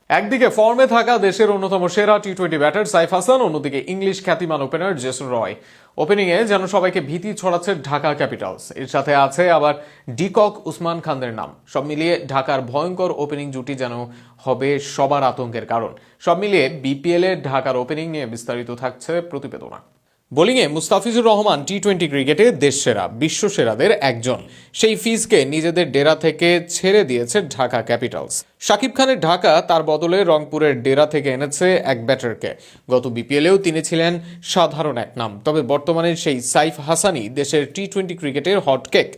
একদিকে ফর্মে থাকা দেশের অন্যতম সেরা টি-20 ব্যাটার সাইফ হাসান, অন্যদিকে ইংলিশ খ্যাতিমান ওপেনার জেসন রয়। ওপেনিংয়ে যেন সবাইকে ভীতি ছড়াচ্ছে ঢাকা ক্যাপিটালস। এর সাথে আছে আবার ডিকক উসমান খানদের নাম। সব মিলিয়ে ঢাকার ভয়ঙ্কর ওপেনিং জুটি যেন হবে সবার আতঙ্কের কারণ। সব মিলিয়ে বিপিএল এর ঢাকার ওপেনিং নিয়ে বিস্তারিত থাকছে প্রতিবেদনা। বোলিংয়ে মুস্তাফিজুর রহমান টি-20 ক্রিকেটে দেশসেরা, বিশ্বসেরাদের একজন। সেই ফিজকে নিজেদের ডেরা থেকে ছেড়ে দিয়েছে ঢাকা ক্যাপিটালস। শাকিব খানের ঢাকা তার বদলে রংপুরের ডেরা থেকে এনেছে এক ব্যাটারকে। গত বিপিএলেও তিনি ছিলেন সাধারণ এক নাম, তবে বর্তমানে সেই সাইফ হাসানই দেশের টি-20 ক্রিকেটের হটকেক।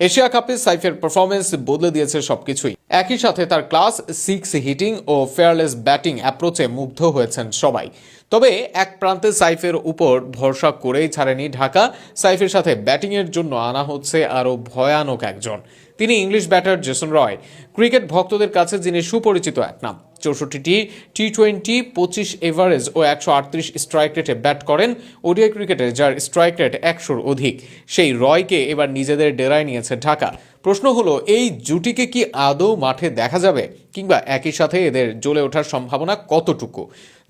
এশিয়া কাপে সাইফের পারফরমেন্স বদলে দিয়েছে সবকিছুই। একই সাথে তার ক্লাস 6 হিটিং ও ফেয়ারলেস ব্যাটিং অ্যাপ্রোচে মুগ্ধ হয়েছেন সবাই। তবে এক প্রান্তে সাইফের উপর ভরসা করেই ছাড়েনি ঢাকা। সাইফের সাথে ব্যাটিংয়ের জন্য আনা হচ্ছে আরও ভয়ানক একজন। তিনি English batter Jason Roy. Cricket ভক্তদের কাছে যিনি সুপরিচিত এক নাম। 64টি টি-20, 25 এভারেজ ও 138 স্ট্রাইক রেটে ব্যাট করেন। ওডিআই ক্রিকেটে যার স্ট্রাইক রেট 100-র অধিক, সেই রয়কে এবার নিজেদের ডেরায় নিয়েছে ঢাকা। প্রশ্ন হলো, এই জুটিকে কি আদৌ মাঠে দেখা যাবে, কিংবা একই সাথে এদের জ্বলে ওঠার সম্ভাবনা কতটুকু?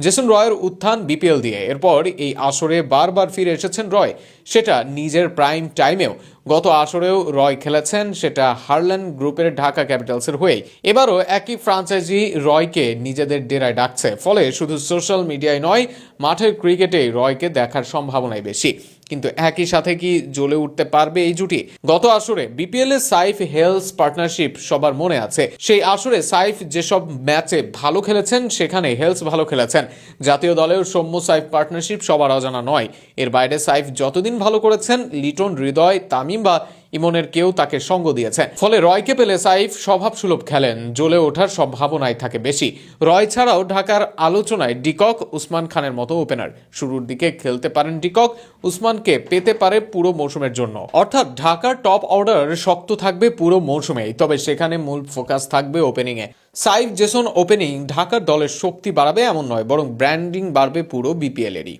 জেসন রয়ের উত্থান বিপিএল দিয়ে, এরপর এই আসরে বারবার ফিরে এসেছেন রয়, সেটা নিজের প্রাইম টাইমেও। গত আসরেও রয় খেলেছেন, সেটা হারল্যান্ড গ্রুপের ঢাকা ক্যাপিটালসের হয়েই। এবারও একই ফ্রাঞ্চাইজি রয়কে নিজেদের ডেরায় ডাকছে। ফলে শুধু সোশ্যাল মিডিয়ায় নয়, মাঠের ক্রিকেটেই রয়কে দেখার সম্ভাবনাই বেশি। কিন্তু একই সাথে কি জ্বলে উঠতে পারবে এই জুটি? গত আসরে বিপিএল এ সাইফ হেলস পার্টনারশিপ সবার মনে আছে। সেই আসরে সাইফ যেসব ম্যাচে ভালো খেলেছেন, সেখানে হেলস ভালো খেলেছেন। জাতীয় দলের সৌম্য সাইফ পার্টনারশিপ সবার অজানা নয়। এর বাইরে সাইফ যতদিন ভালো করেছেন, লিটন, হৃদয়, তামিম বা ইমনের কেউ তাকে সঙ্গ দিয়েছে। ফলে রয়কে পেলে সাইফ স্বভাবসুলভ খেলেন, জ্বলে ওঠার সম্ভাবনাই থাকে বেশি। রয় ছাড়াও ঢাকার আলোচনায় ডিকক, উসমান খানের মতো ওপেনার। শুরুর দিকে খেলতে পারেন ডিকক, উসমানকে পেতে পারে পুরো মৌসুমের জন্য। অর্থাৎ ঢাকার টপ অর্ডার শক্ত থাকবে পুরো মৌসুমেই, তবে সেখানে মূল ফোকাস থাকবে ওপেনিংয়ে। সাইফ জেসন ওপেনিং ঢাকার দলের শক্তি বাড়াবে এমন নয়, বরং ব্র্যান্ডিং বাড়বে পুরো বিপিএল এরই।